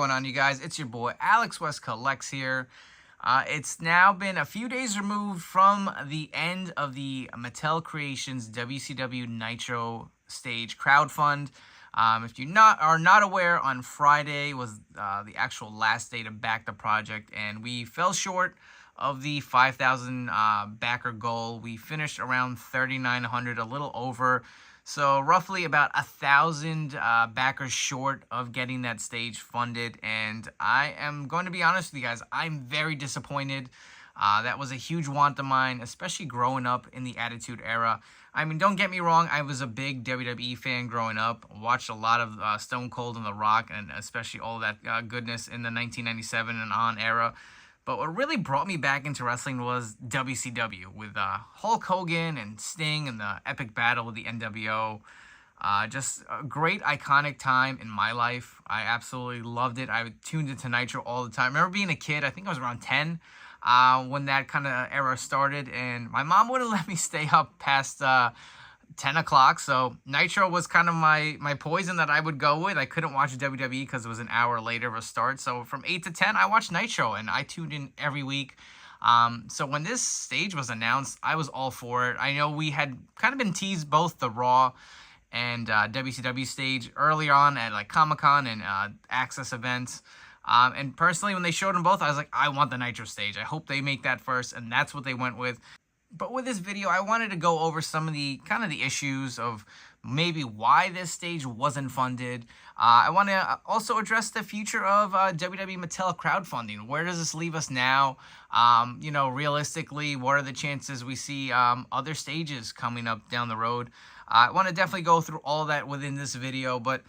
going on, you guys? It's your boy Alex West Collects here. It's now been a few days removed from the end of the Mattel Creations WCW Nitro stage crowdfund. If you are not aware, on Friday was the actual last day to back the project, and we fell short of the 5,000 backer goal. We finished around 3,900, a little over. So roughly about 1,000 backers short of getting that stage funded. And I am going to be honest with you guys, I'm very disappointed. That was a huge want of mine, especially growing up in the Attitude Era. I mean, don't get me wrong, I was a big WWE fan growing up. Watched a lot of Stone Cold and The Rock, and especially all that goodness in the 1997 and on era. But what really brought me back into wrestling was WCW with Hulk Hogan and Sting and the epic battle with the NWO. Just a great, iconic time in my life. I absolutely loved it. I tuned into Nitro all the time. I remember being a kid, I think I was around 10 when that kind of era started. And my mom wouldn't let me stay up past 10 o'clock. So Nitro was kind of my poison that I would go with. I couldn't watch WWE because it was an hour later of a start. So from 8 to 10, I watched Nitro, and I tuned in every week. So when this stage was announced, I was all for it. I know we had kind of been teased both the Raw and WCW stage early on at like Comic-Con and Access events. And personally, when they showed them both, I was like, I want the Nitro stage. I hope they make that first, and that's what they went with. But with this video, I wanted to go over some of the the issues of maybe why this stage wasn't funded. I want to also address the future of WWE Mattel Crowdfunding. Where does this leave us now? Realistically, what are the chances we see other stages coming up down the road? I want to definitely go through all that within this video. But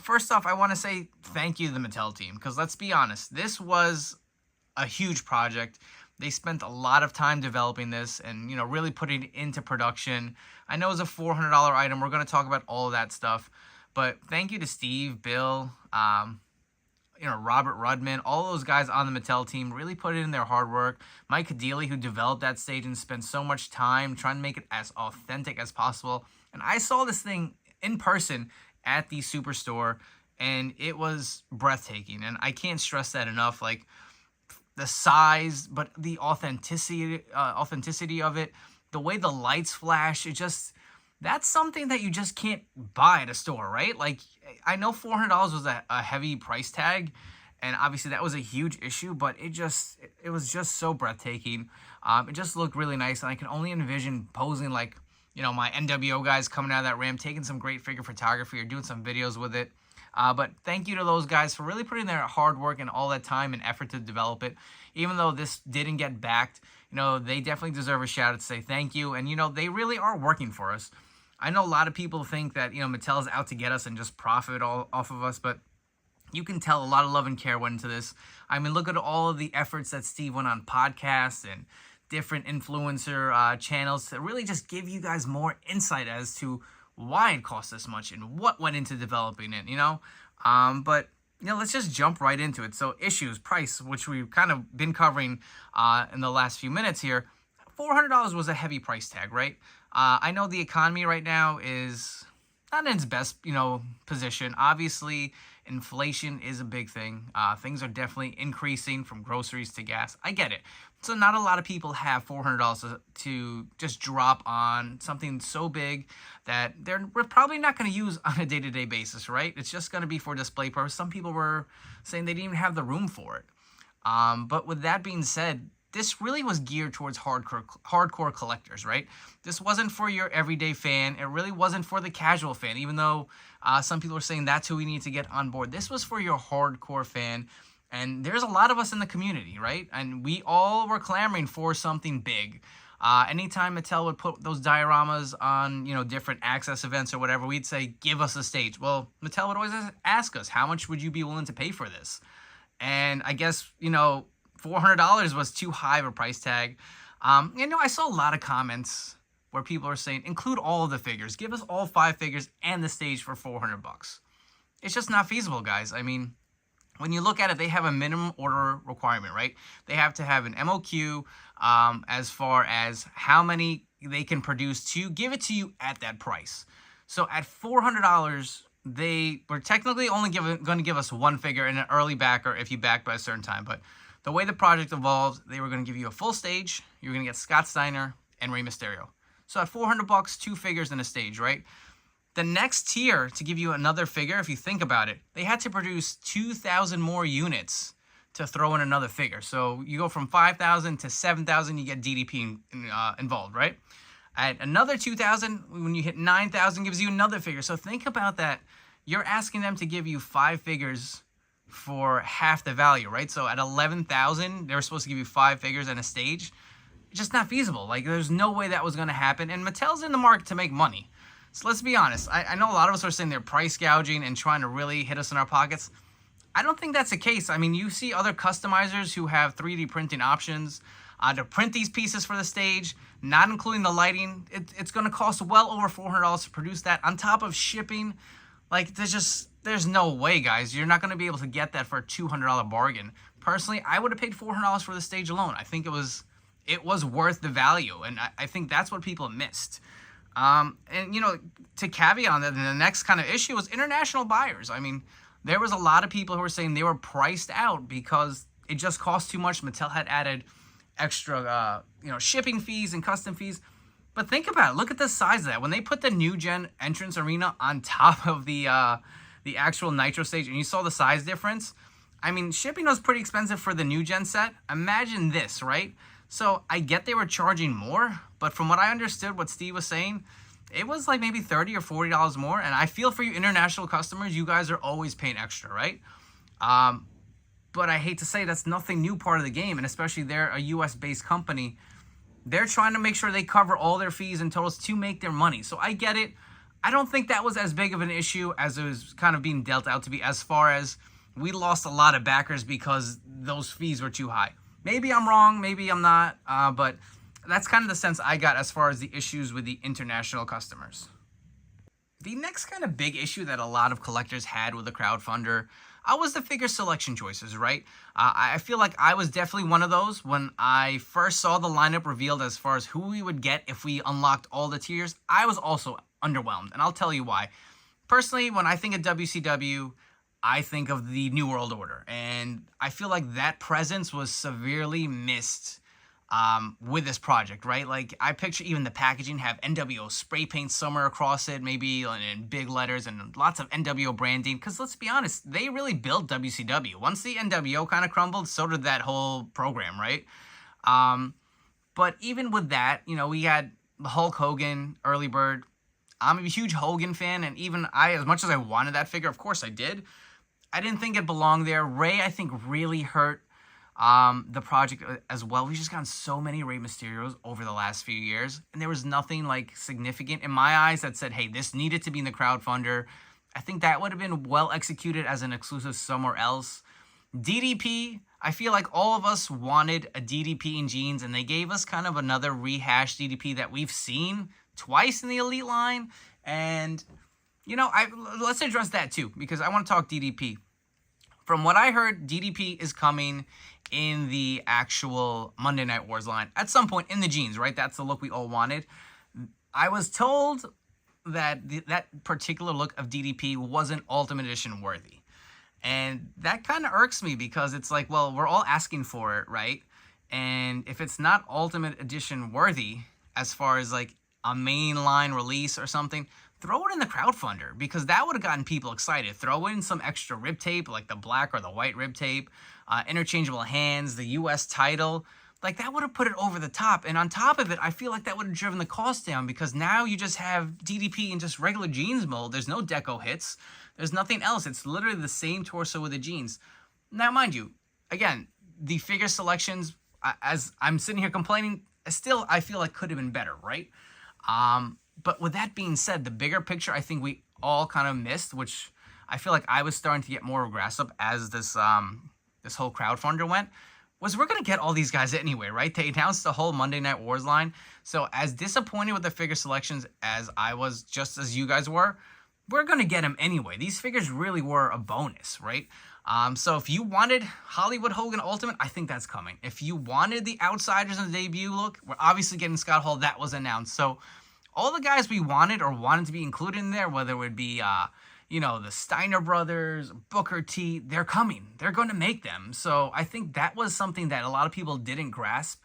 first off, I want to say thank you to the Mattel team, because let's be honest, this was a huge project. They spent a lot of time developing this and, really putting it into production. I know it's a $400 item. We're going to talk about all of that stuff. But thank you to Steve, Bill, Robert Rudman, all those guys on the Mattel team really put it in their hard work. Mike Cadili, who developed that stage and spent so much time trying to make it as authentic as possible. And I saw this thing in person at the Superstore, and it was breathtaking. And I can't stress that enough. Like, the size, but the authenticity of it, the way the lights flash, that's something that you just can't buy at a store, right? Like, I know $400 was a heavy price tag, and obviously that was a huge issue, but it was just so breathtaking. It just looked really nice, and I can only envision posing like, my NWO guys coming out of that ramp, taking some great figure photography or doing some videos with it. But thank you to those guys for really putting their hard work and all that time and effort to develop it. Even though this didn't get backed, they definitely deserve a shout out to say thank you. And, they really are working for us. I know a lot of people think that, Mattel's out to get us and just profit all off of us, but you can tell a lot of love and care went into this. I mean, look at all of the efforts that Steve went on podcasts and different influencer channels to really just give you guys more insight as to why it cost this much and what went into developing it, but let's just jump right into it. So issues, price, which we've kind of been covering in the last few minutes here. $400 was a heavy price tag, right? I know the economy right now is not in its best, position. Obviously, inflation is a big thing. Things are definitely increasing from groceries to gas. I get it. So not a lot of people have $400 to just drop on something so big that we're probably not going to use on a day-to-day basis, right? It's just going to be for display purpose. Some people were saying they didn't even have the room for it. But with that being said, this really was geared towards hardcore collectors, right? This wasn't for your everyday fan. It really wasn't for the casual fan, even though some people are saying that's who we need to get on board. This was for your hardcore fan. And there's a lot of us in the community, right? And we all were clamoring for something big. Anytime Mattel would put those dioramas on, different access events or whatever, we'd say, give us a stage. Well, Mattel would always ask us, how much would you be willing to pay for this? And I guess, $400 was too high of a price tag. I saw a lot of comments where people are saying, include all of the figures. Give us all 5 figures and the stage for $400. It's just not feasible, guys. I mean, when you look at it, they have a minimum order requirement, right? They have to have an MOQ as far as how many they can produce to give it to you at that price. So at $400, they were technically only going to give us one figure and an early backer if you backed by a certain time. But the way the project evolved, they were going to give you a full stage. You were going to get Scott Steiner and Rey Mysterio. So at $400, 2 figures and a stage, right? The next tier to give you another figure, if you think about it, they had to produce 2,000 more units to throw in another figure. So you go from 5,000 to 7,000, you get DDP involved, right? At another 2,000, when you hit 9,000, gives you another figure. So think about that. You're asking them to give you 5 figures for half the value, right? So at 11,000, they were supposed to give you 5 figures and a stage. It's just not feasible. Like, there's no way that was going to happen. And Mattel's in the market to make money. So let's be honest. I know a lot of us are saying they're price gouging and trying to really hit us in our pockets. I don't think that's the case. I mean, you see other customizers who have 3D printing options to print these pieces for the stage, not including the lighting. It's going to cost well over $400 to produce that on top of shipping. Like, there's no way, guys. You're not going to be able to get that for a $200 bargain. Personally, I would have paid $400 for the stage alone. I think it was worth the value, and I think that's what people missed. And, you know, to caveat on that, the next kind of issue was international buyers. I mean, there was a lot of people who were saying they were priced out because it just cost too much. Mattel had added extra, shipping fees and custom fees. But think about it. Look at the size of that. When they put the new gen entrance arena on top of the actual Nitro stage, and you saw the size difference, I mean, shipping was pretty expensive for the new gen set. Imagine this, right? So I get they were charging more, but from what I understood, what Steve was saying, it was like maybe $30 or $40 more. And I feel for you international customers, you guys are always paying extra, right? But I hate to say that's nothing new part of the game, and especially they're a US-based company. They're trying to make sure they cover all their fees and totals to make their money. So I get it. I don't think that was as big of an issue as it was kind of being dealt out to be, as far as we lost a lot of backers because those fees were too high. Maybe I'm wrong, maybe I'm not, but that's kind of the sense I got as far as the issues with the international customers. The next kind of big issue that a lot of collectors had with the crowdfunder was the figure selection choices, right? I feel like I was definitely one of those. When I first saw the lineup revealed as far as who we would get if we unlocked all the tiers, I was also underwhelmed, and I'll tell you why. Personally, when I think of WCW, I think of the New World Order, and I feel like that presence was severely missed with this project, right? Like, I picture even the packaging have NWO spray paint somewhere across it, maybe in big letters, and lots of NWO branding, because let's be honest, they really built WCW. Once the NWO kind of crumbled, so did that whole program, right? But even with that, we had Hulk Hogan, early bird. I'm a huge Hogan fan, and even as much as I wanted that figure, of course I did, I didn't think it belonged there. Rey, I think, really hurt the project as well. We've just gotten so many Rey Mysterios over the last few years, and there was nothing like significant in my eyes that said, hey, this needed to be in the crowdfunder. I think that would have been well executed as an exclusive somewhere else. DDP, I feel like all of us wanted a DDP in jeans, and they gave us kind of another rehashed DDP that we've seen twice in the Elite line. And let's address that too, because I want to talk DDP. From what I heard, DDP is coming in the actual Monday Night Wars line at some point in the jeans, right? That's the look we all wanted. I was told that that particular look of DDP wasn't Ultimate Edition worthy. And that kind of irks me, because it's like, well, we're all asking for it, right? And if it's not Ultimate Edition worthy, as far as like a mainline release or something, throw it in the crowdfunder, because that would have gotten people excited. Throw in some extra rib tape, like the black or the white rib tape, interchangeable hands, the US title. Like, that would have put it over the top. And on top of it, I feel like that would have driven the cost down, because now you just have DDP in just regular jeans mold. There's no deco hits. There's nothing else. It's literally the same torso with the jeans. Now, mind you, again, the figure selections, as I'm sitting here complaining, still I feel like could have been better, right? But with that being said, the bigger picture I think we all kind of missed, which I feel like I was starting to get more of a grasp of as this this whole crowdfunder went, was we're going to get all these guys anyway, right? They announced the whole Monday Night Wars line. So as disappointed with the figure selections as I was, just as you guys were, we're going to get them anyway. These figures really were a bonus, right? So if you wanted Hollywood Hogan Ultimate, I think that's coming. If you wanted the Outsiders in the debut look, we're obviously getting Scott Hall. That was announced. So all the guys we wanted or wanted to be included in there, whether it would be, the Steiner brothers, Booker T, they're coming. They're going to make them. So I think that was something that a lot of people didn't grasp.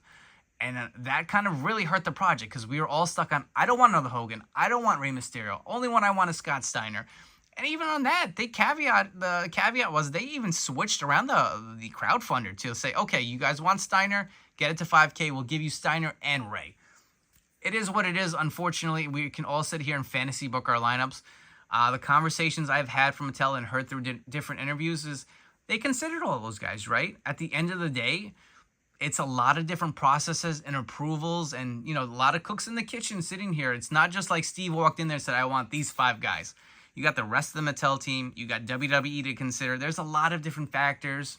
And that kind of really hurt the project because we were all stuck on, I don't want another Hogan. I don't want Rey Mysterio. Only one I want is Scott Steiner. And even on that, the caveat was they even switched around the crowdfunder to say, okay, you guys want Steiner? Get it to 5K. We'll give you Steiner and Rey. It is what it is. Unfortunately, we can all sit here and fantasy book our lineups. The conversations I've had from Mattel and heard through different interviews is they considered all those guys, right? At the end of the day, it's a lot of different processes and approvals and, a lot of cooks in the kitchen sitting here. It's not just like Steve walked in there and said, I want these 5 guys. You got the rest of the Mattel team. You got WWE to consider. There's a lot of different factors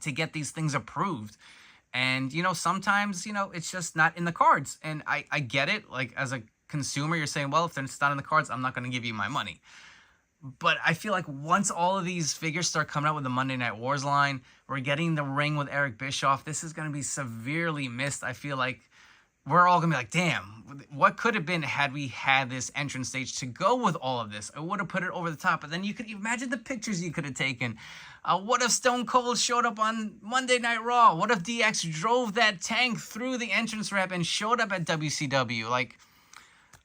to get these things approved. And, sometimes, it's just not in the cards. And I get it. Like, as a consumer, you're saying, well, if it's not in the cards, I'm not going to give you my money. But I feel like once all of these figures start coming out with the Monday Night Wars line, we're getting the ring with Eric Bischoff. This is going to be severely missed. I feel like we're all going to be like, damn, what could have been had we had this entrance stage to go with all of this? I would have put it over the top. But then you could imagine the pictures you could have taken. What if Stone Cold showed up on Monday Night Raw? What if DX drove that tank through the entrance ramp and showed up at WCW? Like,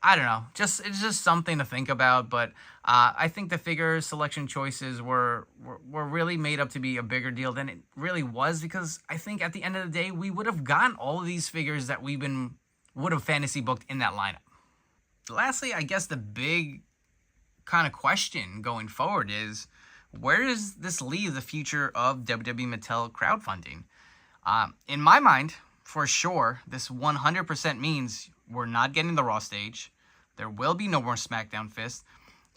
I don't know. It's just something to think about. But I think the figure selection choices were really made up to be a bigger deal than it really was, because I think at the end of the day, we would have gotten all of these figures that would have fantasy booked in that lineup. Lastly, I guess the big kind of question going forward is, where does this leave the future of WWE Mattel crowdfunding? In my mind, for sure, this 100% means we're not getting the Raw stage. There will be no more SmackDown Fist.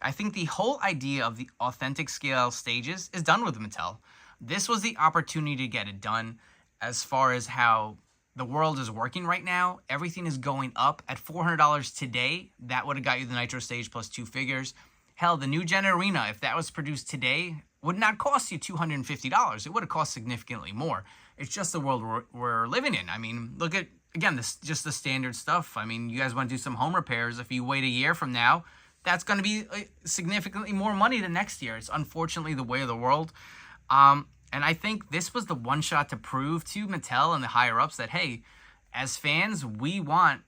I think the whole idea of the authentic scale stages is done with Mattel. This was the opportunity to get it done. As far as how the world is working right now, everything is going up. At $400 today, that would have got you the Nitro stage plus 2 figures. Hell, the New Gen Arena, if that was produced today, would not cost you $250. It would have cost significantly more. It's just the world we're living in. I mean, look at, again, this just the standard stuff. I mean, you guys want to do some home repairs. If you wait a year from now, that's going to be significantly more money than next year. It's unfortunately the way of the world. And I think this was the one shot to prove to Mattel and the higher-ups that, hey, as fans, we want,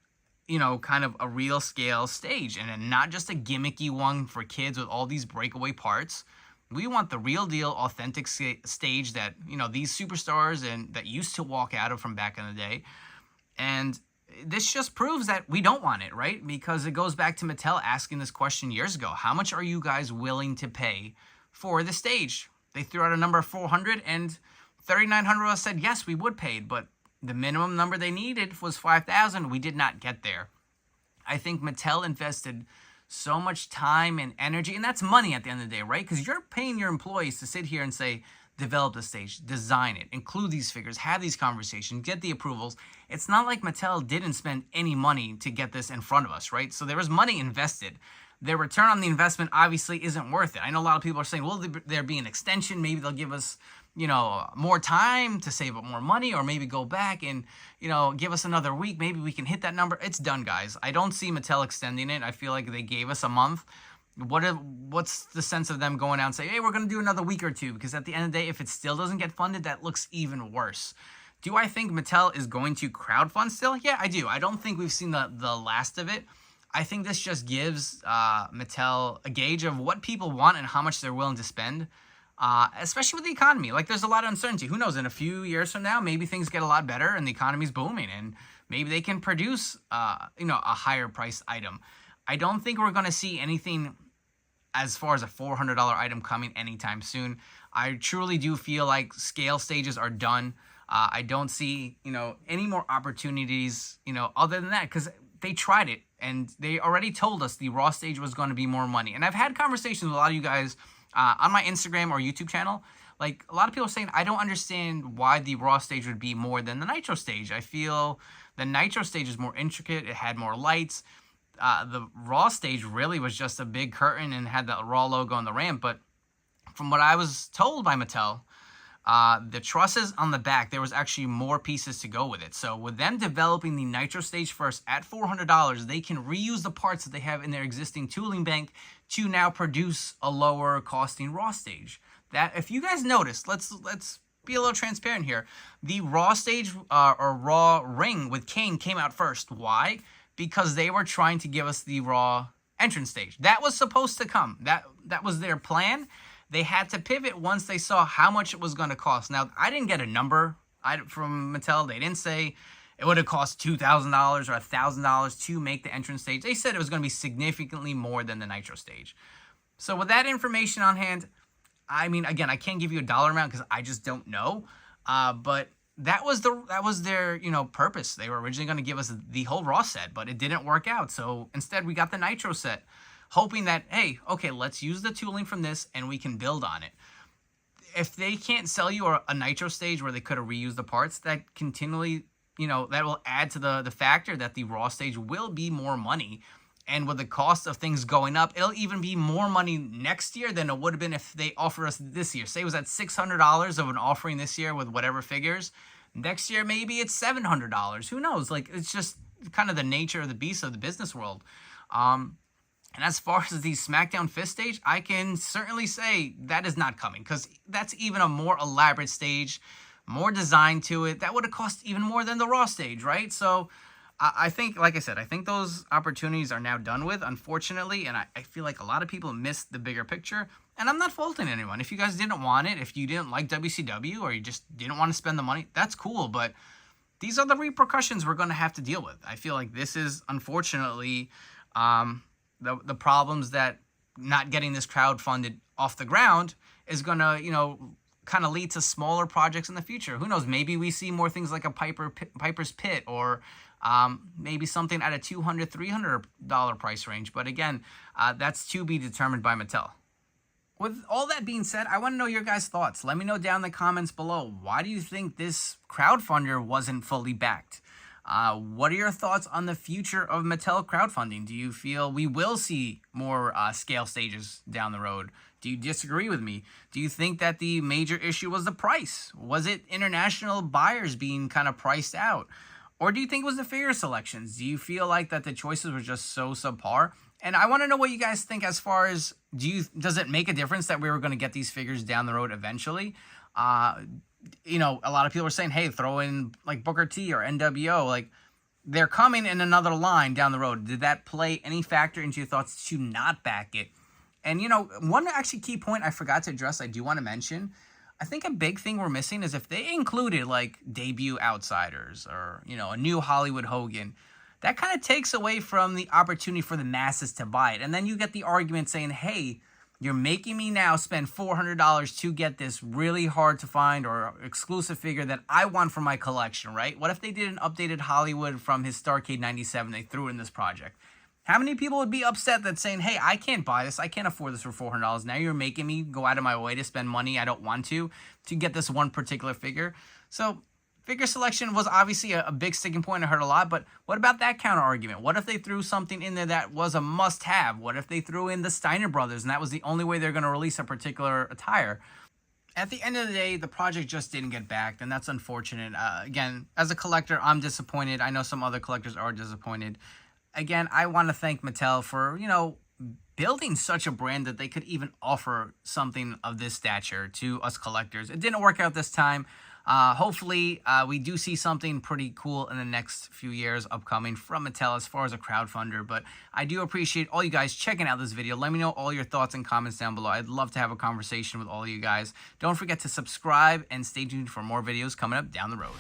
kind of a real scale stage and not just a gimmicky one for kids with all these breakaway parts. We want the real deal, authentic stage that, these superstars and that used to walk out of from back in the day. And this just proves that we don't want it, right? Because it goes back to Mattel asking this question years ago. How much are you guys willing to pay for the stage? They threw out a number of 400 and 3,900 of us said, yes, we would pay. But the minimum number they needed was 5,000. We did not get there. I think Mattel invested so much time and energy, and that's money at the end of the day, right? Because you're paying your employees to sit here and say, develop the stage, design it, include these figures, have these conversations, get the approvals. It's not like Mattel didn't spend any money to get this in front of us, right? So there was money invested. Their return on the investment obviously isn't worth it. I know a lot of people are saying, will there be an extension? Maybe they'll give us, more time to save up more money, or maybe go back and, give us another week. Maybe we can hit that number. It's done, guys. I don't see Mattel extending it. I feel like they gave us a month. What's the sense of them going out and saying, hey, we're going to do another week or two? Because at the end of the day, if it still doesn't get funded, that looks even worse. Do I think Mattel is going to crowdfund still? Yeah, I do. I don't think we've seen the last of it. I think this just gives Mattel a gauge of what people want and how much they're willing to spend, especially with the economy. Like, there's a lot of uncertainty. Who knows? In a few years from now, maybe things get a lot better and the economy's booming, and maybe they can produce, a higher priced item. I don't think we're going to see anything as far as a $400 item coming anytime soon. I truly do feel like scale stages are done. I don't see, any more opportunities, other than that, because they tried it and they already told us the Raw stage was going to be more money. And I've had conversations with a lot of you guys on my Instagram or YouTube channel. Like, a lot of people are saying, I don't understand why the Raw stage would be more than the Nitro stage. I feel the Nitro stage is more intricate. It had more lights. The Raw stage really was just a big curtain and had the Raw logo on the ramp. But from what I was told by Mattel, the trusses on the back, there was actually more pieces to go with it. So with them developing the Nitro stage first at $400, they can reuse the parts that they have in their existing tooling bank to now produce a lower costing Raw stage. That, if you guys noticed, let's be a little transparent here. The Raw stage or Raw ring with Kane came out first. Why? Because they were trying to give us the Raw entrance stage. That was supposed to come. That was their plan. They had to pivot once they saw how much it was going to cost. Now, I didn't get a number from Mattel. They didn't say it would have cost $2,000 or $1,000 to make the entrance stage. They said it was going to be significantly more than the Nitro stage. So with that information on hand, I mean, again, I can't give you a dollar amount because I just don't know. But that was their purpose. They were originally going to give us the whole Raw set, but it didn't work out. So instead, we got the Nitro set, hoping that, hey, okay, let's use the tooling from this and we can build on it. If they can't sell you a Nitro stage where they could have reused the parts, that continually, that will add to the factor that the Raw stage will be more money. And with the cost of things going up, it'll even be more money next year than it would have been if they offered us this year. Say it was at $600 of an offering this year with whatever figures. Next year, maybe it's $700. Who knows? Like, it's just kind of the nature of the beast of the business world. And as far as the SmackDown Fist stage, I can certainly say that is not coming, because that's even a more elaborate stage, more design to it. That would have cost even more than the Raw stage, right? So I think, like I said, I think those opportunities are now done with, unfortunately, and I feel like a lot of people missed the bigger picture, and I'm not faulting anyone. If you guys didn't want it, if you didn't like WCW, or you just didn't want to spend the money, that's cool, but these are the repercussions we're going to have to deal with. I feel like this is, unfortunately, the problems that not getting this crowdfunded off the ground is going to, kind of lead to smaller projects in the future. Who knows? Maybe we see more things like a Piper's Pit, or maybe something at a $200, $300 price range. But again, that's to be determined by Mattel. With all that being said, I want to know your guys' thoughts. Let me know down in the comments below. Why do you think this crowdfunder wasn't fully backed? What are your thoughts on the future of Mattel crowdfunding? Do you feel we will see more scale stages down the road? Do you disagree with me? Do you think that the major issue was the price? Was it international buyers being kind of priced out? Or do you think it was the figure selections? Do you feel like that the choices were just so subpar? And I want to know what you guys think as far as, does it make a difference that we were going to get these figures down the road eventually? A lot of people are saying, hey, throw in like Booker T or NWO. Like, they're coming in another line down the road. Did that play any factor into your thoughts to not back it? And, one actually key point I forgot to address, I do want to mention, I think a big thing we're missing is if they included like debut outsiders or, a new Hollywood Hogan, that kind of takes away from the opportunity for the masses to buy it. And then you get the argument saying, hey, you're making me now spend $400 to get this really hard to find or exclusive figure that I want for my collection, right? What if they did an updated Hollywood from his Starrcade 97, they threw in this project? How many people would be upset that saying, hey, I can't buy this, I can't afford this for $400. Now you're making me go out of my way to spend money I don't want to get this one particular figure. So figure selection was obviously a big sticking point. I heard a lot, but what about that counter argument? What if they threw something in there that was a must-have? What if they threw in the Steiner brothers and that was the only way they're going to release a particular attire? At the end of the day, the project just didn't get backed, and that's unfortunate. Again, as a collector, I'm disappointed. I know some other collectors are disappointed. Again, I want to thank Mattel for, building such a brand that they could even offer something of this stature to us collectors. It didn't work out this time. Hopefully, we do see something pretty cool in the next few years upcoming from Mattel as far as a crowdfunder. But I do appreciate all you guys checking out this video. Let me know all your thoughts and comments down below. I'd love to have a conversation with all of you guys. Don't forget to subscribe and stay tuned for more videos coming up down the road.